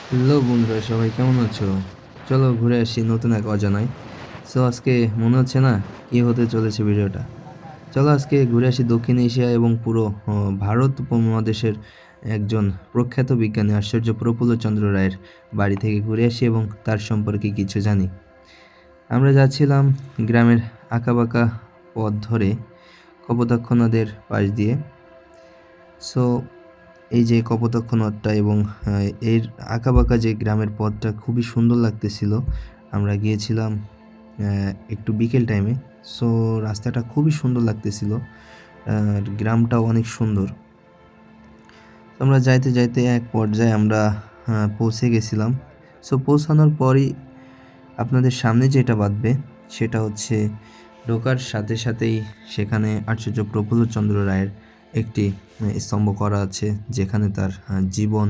Hello বন্ধুরা, সবাই কেমন আছো? চলো ঘুরে আসি নতুন এক অজানায়। আজকে মনে হচ্ছে না কি হতে চলেছে ভিডিওটা। চলো আজকে ঘুরে আসি দক্ষিণ এশিয়া এবং পুরো ভারত উপমহাদেশের একজন প্রখ্যাত বিজ্ঞানী আশ্চর্য প্রফুল্লচন্দ্র রায়ের বাড়ি থেকে ঘুরে আসি এবং তার সম্পর্কে কিছু জানি। আমরা যাচ্ছিলাম গ্রামের আঁকাবাঁকা পথ ধরে কপোতাক্ষ নদের পাশ দিয়ে। সো এই যে কপোতাক্ষ নদটা এবং এর আঁকাবাঁকা যে গ্রামের পথটা খুবই সুন্দর লাগতেছিল। আমরা গিয়েছিলাম একটু বিকেল টাইমে। সো রাস্তাটা খুবই সুন্দর লাগতেছিল, আর গ্রামটাও অনেক সুন্দর। আমরা যাইতে যাইতে এক পর্যায়ে আমরা পৌঁছে গেছিলাম। পৌঁছানোর পরই আপনাদের সামনে যেটা বাঁধবে সেটা হচ্ছে ঢোকার সাথে সাথেই সেখানে আচার্য প্রফুল্লচন্দ্র রায়ের একটি স্তম্ভ করা আছে, যেখানে তার জীবন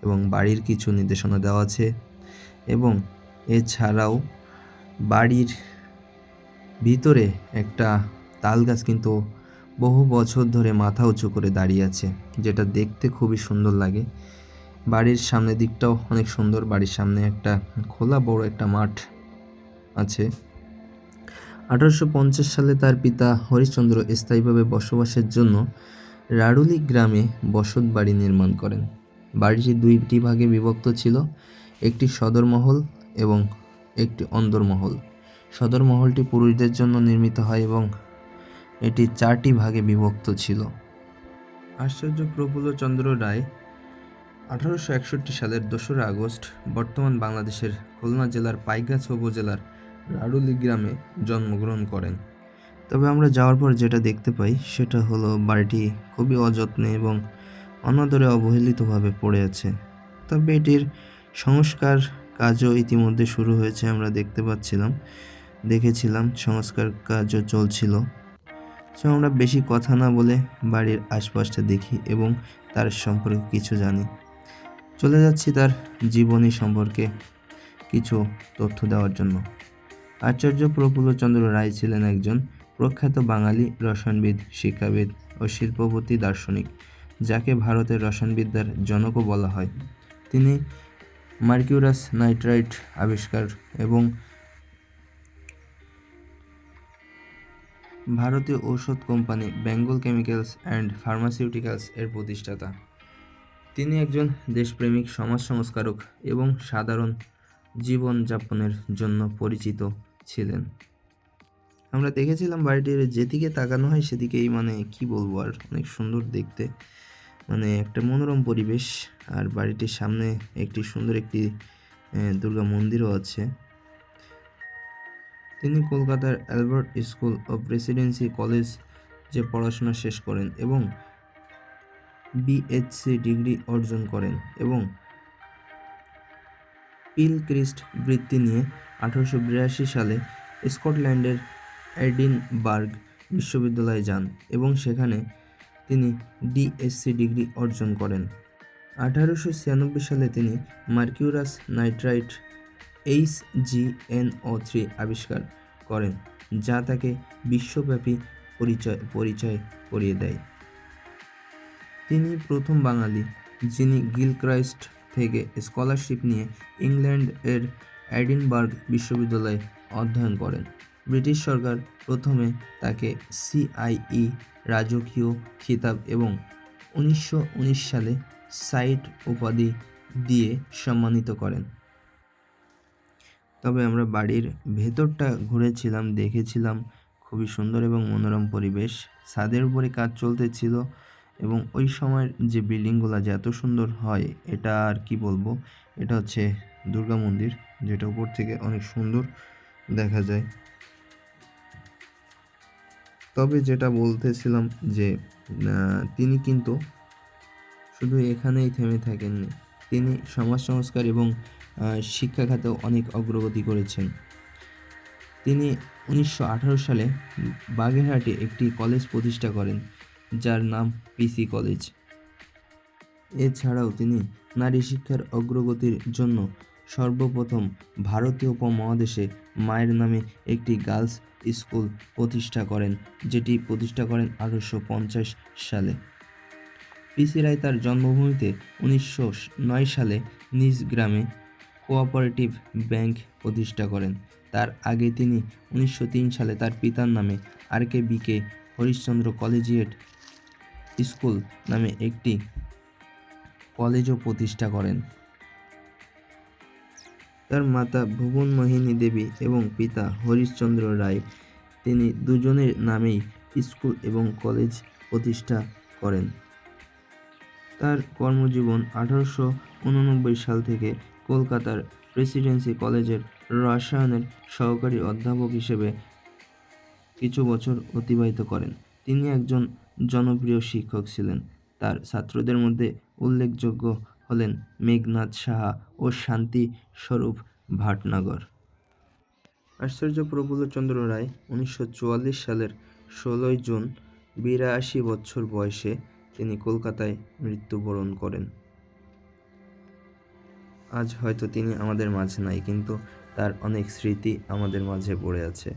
এবং বাড়ির কিছু নির্দেশনা দেওয়া আছে। এবং এছাড়াও বাড়ির ভিতরে একটা তাল গাছ কিন্তু বহু বছর ধরে মাথা উঁচু করে দাঁড়িয়ে আছে, যেটা দেখতে খুবই সুন্দর লাগে। বাড়ির সামনের দিকটাও অনেক সুন্দর। বাড়ির সামনে একটা খোলা বড় একটা মাঠ আছে। 1850 সালে তার পিতা হরিশ্চন্দ্র স্থায়ীভাবে বসবাসের জন্য রাড়ুলি গ্রামে বসত বাড়ি নির্মাণ করেন। বাড়িটি দুইটি ভাগে বিভক্ত ছিল, একটি সদর মহল এবং একটি অন্দরমহল। সদর মহলটি পুরুষদের জন্য নির্মিত হয় এবং এটি 4টি ভাগে বিভক্ত ছিল। আশ্চর্য প্রফুল্লচন্দ্র রায় 1861 সালের 2রা আগস্ট বর্তমান বাংলাদেশের খুলনা জেলার পাইকগাছা উপজেলার রাড়ুলি গ্রামে জন্মগ্রহণ করেন। তবে আমরা যাওয়ার পর যেটা দেখতে পাই সেটা হলো বাড়িটি খুবই অযত্নে এবং অনাদরে অবহেলিতভাবে পড়ে আছে। তবে এটির সংস্কার কাজও ইতিমধ্যে শুরু হয়েছে, আমরা দেখেছিলাম সংস্কার কাজও চলছিল। আমরা বেশি কথা না বলে বাড়ির আশপাশটা দেখি এবং তার সম্পর্কে কিছু জানি। চলে যাচ্ছি তার জীবনী সম্পর্কে কিছু তথ্য দেওয়ার জন্য। আচার্য প্রফুল্লচন্দ্র রায় ছিলেন একজন প্রখ্যাত বাঙালি রসায়নবিদ, শিক্ষাবিদ ও শিল্পপতি দার্শনিক, যাকে ভারতের রসায়নবিদ্যার জনকও বলা হয়। তিনি মার্কিউরাস নাইট্রাইট আবিষ্কার এবং ভারতীয় ঔষধ company Bengal chemicals and pharmaceuticals এর প্রতিষ্ঠাতা। তিনি একজন দেশপ্রেমিক সমাজ সংস্কারক এবং সাধারণ জীবনযাপনের জন্য পরিচিত ছিলেন। আমরা দেখেছিলাম বাড়িটির যেদিকে তাকানো হয় সেদিকেই কি বলবো, আর অনেক সুন্দর দেখতে, একটা মনোরম পরিবেশ। আর বাড়িটির সামনে একটি সুন্দর একটি দুর্গা মন্দিরও আছে। তিনি কলকাতার অ্যালবার্ট স্কুল ও প্রেসিডেন্সি কলেজ যে পড়াশোনা শেষ করেন এবং বিএসসি ডিগ্রি অর্জন করেন এবং পিলক্রিস্ট বৃত্তি নিয়ে 1882 সালে স্কটল্যান্ডের এডিনবার্গ বিশ্ববিদ্যালয়ে যান এবং সেখানে তিনি ডিএসসি ডিগ্রি অর্জন করেন। 1896 সালে তিনি মার্কিউরাস নাইট্রাইট HgNO3 আবিষ্কার করেন, যা তাকে বিশ্বব্যাপী পরিচয় করিয়ে দেয়। তিনি প্রথম বাঙালি যিনি গিলক্রাইস্ট থেকে স্কলারশিপ নিয়ে ইংল্যান্ড এর এডিনবার্গ বিশ্ববিদ্যালয়ে অধ্যয়ন করেন। ব্রিটিশ সরকার প্রথমে তাকে সিআইই রাজকীয় খিতাব এবং 1919 সালে সাইট উপাধি দিয়ে সম্মানিত করেন। তবে আমরা বাড়ির ভেতরটা ঘুরেছিলাম, দেখেছিলাম খুবই সুন্দর এবং মনোরম পরিবেশ। ছাদের উপরে কাজ চলতেছিল এবং ওই সময়ের যে বিল্ডিংগুলো যে এত সুন্দর হয়, এটা আর কি বলবো। এটা হচ্ছে দুর্গা মন্দির, যেটা উপর থেকে অনেক সুন্দর দেখা যায়। তবে যেটা বলতেছিলাম যে তিনি কিন্তু শুধু এখানেই থেমে থাকেননি, তিনি সমাজ সংস্কার এবং শিক্ষা খাতেও অনেক অগ্রগতি করেছেন। তিনি 1918 সালে বাগেরহাটে একটি কলেজ প্রতিষ্ঠা করেন, যার নাম পিসি কলেজ। এছাড়াও তিনি নারী শিক্ষার অগ্রগতির জন্য সর্বপ্রথম ভারতীয় উপমহাদেশে মায়ের নামে একটি গার্লস স্কুল প্রতিষ্ঠা করেন, যেটি প্রতিষ্ঠা করেন 1850 সালে। পিসি রায় তার জন্মভূমিতে 1909 সালে নিজ গ্রামে কোঅপারেটিভ ব্যাংক প্রতিষ্ঠা করেন। তার আগে তিনি 1903 সালে তার পিতার নামে RKBK হরিশ্চন্দ্র কলেজিয়েট স্কুল নামে একটি কলেজও প্রতিষ্ঠা করেন। তার মাতা ভুবনমোহিনী দেবী এবং পিতা হরিশ্চন্দ্র রায়, তিনি দুজনের নামেই স্কুল এবং কলেজ প্রতিষ্ঠা করেন। তার কর্মজীবন 1889 সাল থেকে কলকাতার প্রেসিডেন্সি কলেজের রসায়নের সহকারী অধ্যাপক হিসেবে কিছু বছর অতিবাহিত করেন। তিনি একজন জনপ্রিয় শিক্ষক ছিলেন। তার ছাত্রদের মধ্যে উল্লেখযোগ্য হলেন মেঘনাদ সাহা ও শান্তি স্বরূপ ভাটনাগর। আশ্চর্য প্রফুল্লচন্দ্র রায় 1944 সালের 16 জুন 82 বছর বয়সে তিনি কলকাতায় মৃত্যুবরণ করেন। আজ হয়তো তিনি আমাদের মাঝে নাই, কিন্তু তার অনেক স্মৃতি আমাদের মাঝে পড়ে আছে।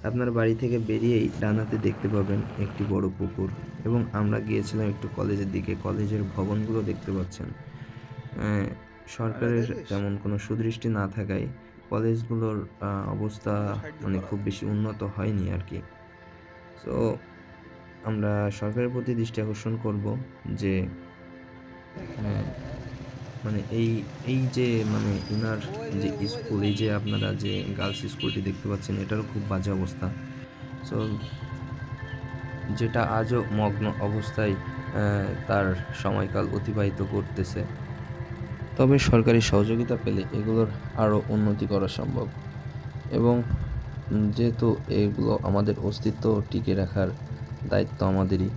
আপনার বাড়ি থেকে বেরিয়েই ডানাতে দেখতে পাবেন একটি বড় পুকুর, এবং আমরা গিয়েছিলাম একটু কলেজের দিকে। কলেজের ভবনগুলো দেখতে পাচ্ছেন। সরকারের তেমন কোনো সুদৃষ্টি না থাকায় কলেজগুলোর অবস্থা মানে খুব বেশি উন্নত হয়নি আর কি। সো আমরা সরকারের প্রতি দৃষ্টি আকর্ষণ করব যে মানে এই যে মানে ইনার যে স্কুল, এই যে আপনারা যে গার্লস স্কুলটি দেখতে পাচ্ছেন, এটারও খুব বাজে অবস্থা। সো যেটা আজও মগ্ন অবস্থায় তার সময়কাল অতিবাহিত করতেছে। তবে সরকারি সহযোগিতা পেলে এগুলোর আরও উন্নতি করা সম্ভব, এবং যেহেতু এগুলো আমাদের অস্তিত্ব টিকে রাখার দায়িত্ব আমাদেরই।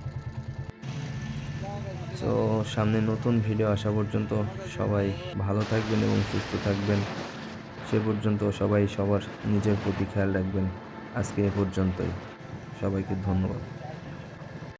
তো সামনে নতুন ভিডিও আসা পর্যন্ত সবাই ভালো থাকবেন এবং সুস্থ থাকবেন। সে পর্যন্ত সবাই সবার নিজের প্রতি খেয়াল রাখবেন। আজকে এ পর্যন্তই। সবাইকে ধন্যবাদ।